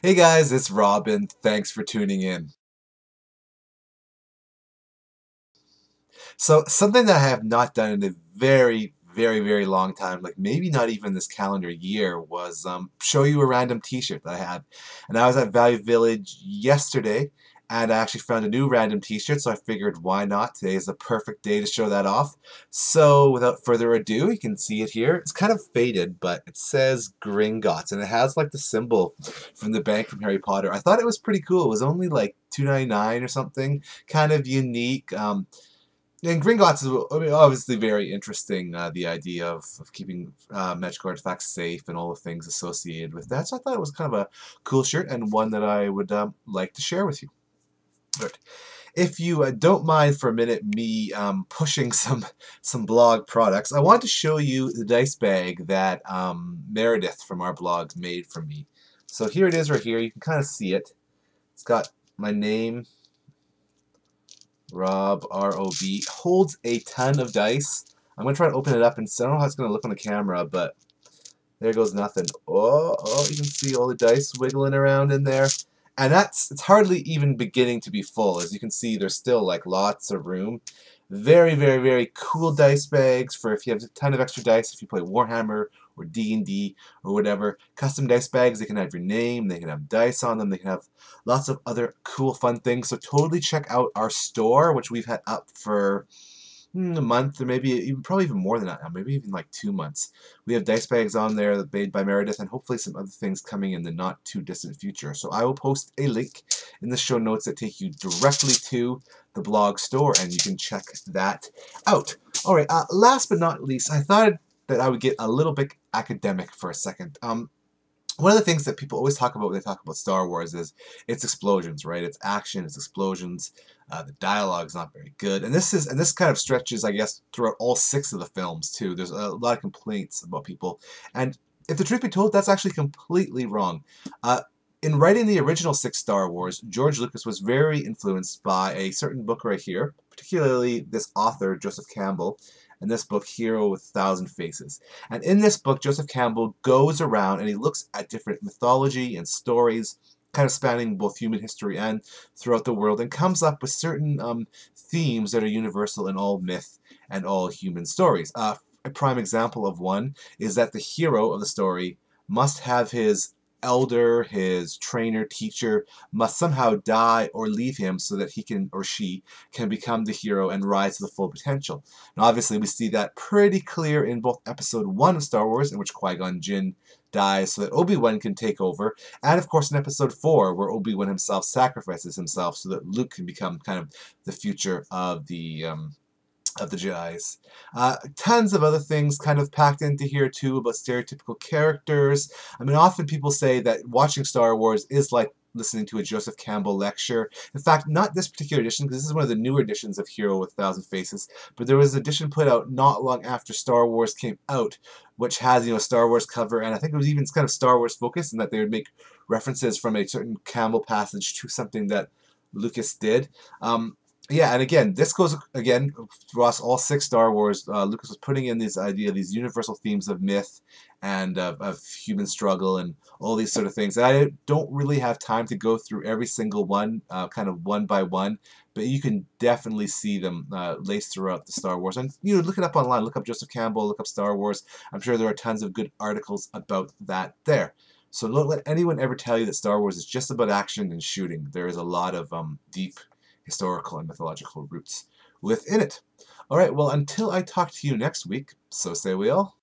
Hey guys, it's Robin. Thanks for tuning in. So, something that I have not done in a very long time, like maybe not even this calendar year, was show you a random t-shirt that I had. And I was at Value Village yesterday, and I actually found a new random t-shirt, so I figured why not? Today is the perfect day to show that off. So, without further ado, you can see it here. It's kind of faded, but it says Gringotts, and it has like the symbol from the bank from Harry Potter. I thought it was pretty cool. It was only like $2.99 or something, kind of unique. And Gringotts is obviously very interesting, the idea of keeping magical artifacts safe and all the things associated with that. So I thought it was kind of a cool shirt and one that I would like to share with you. But if you don't mind for a minute me pushing some blog products, I want to show you the dice bag that Meredith from our blog made for me. So here it is right here. You can kind of see it. It's got my name, Rob, R-O-B, holds a ton of dice. I'm going to try to open it up, and I don't know how it's going to look on the camera, but there goes nothing. Oh, you can see all the dice wiggling around in there. And it's hardly even beginning to be full. As you can see, there's still like lots of room. Very cool dice bags for if you have a ton of extra dice, if you play Warhammer or D&D or whatever. Custom dice bags, they can have your name, they can have dice on them, they can have lots of other cool fun things. So totally check out our store, which we've had up for a month, or maybe even probably even more than that now, maybe even like 2 months. We have dice bags on there that made by Meredith, and hopefully some other things coming in the not too distant future. So I will post a link in the show notes that take you directly to the blog store, and you can check that out. All right, last but not least, I thought that I would get a little bit academic for a second. One of the things that people always talk about when they talk about Star Wars is its explosions, right? It's action, it's explosions. The dialogue's not very good, and this kind of stretches, I guess, throughout all 6 of the films too. There's a lot of complaints about people, and if the truth be told, that's actually completely wrong. Uh, in writing the original 6 Star Wars, George Lucas was very influenced by a certain book right here, particularly this author, Joseph Campbell, and this book, Hero with a Thousand Faces. And in this book, Joseph Campbell goes around and he looks at different mythology and stories, kind of spanning both human history and throughout the world, and comes up with certain themes that are universal in all myth and all human stories. A prime example of one is that the hero of the story must have his elder, his trainer, teacher, must somehow die or leave him so that he can or she can become the hero and rise to the full potential. Now, obviously, we see that pretty clear in both Episode 1 of Star Wars, in which Qui-Gon Jinn dies so that Obi-Wan can take over, and of course in Episode 4, where Obi-Wan himself sacrifices himself so that Luke can become kind of the future of the Jedi's. Tons of other things kind of packed into here too about stereotypical characters. I mean, often people say that watching Star Wars is like listening to a Joseph Campbell lecture. In fact, not this particular edition, because this is one of the newer editions of Hero with a Thousand Faces, but there was an edition put out not long after Star Wars came out, which has, a Star Wars cover, and I think it was even kind of Star Wars focused, in that they would make references from a certain Campbell passage to something that Lucas did. Yeah, and again, this goes again across all 6 Star Wars. Lucas was putting in this idea, these universal themes of myth and of human struggle and all these sort of things. And I don't really have time to go through every single one, kind of one by one, but you can definitely see them laced throughout the Star Wars. And look it up online. Look up Joseph Campbell. Look up Star Wars. I'm sure there are tons of good articles about that there. So don't let anyone ever tell you that Star Wars is just about action and shooting. There is a lot of deep historical and mythological roots within it. All right, well, until I talk to you next week, so say we all.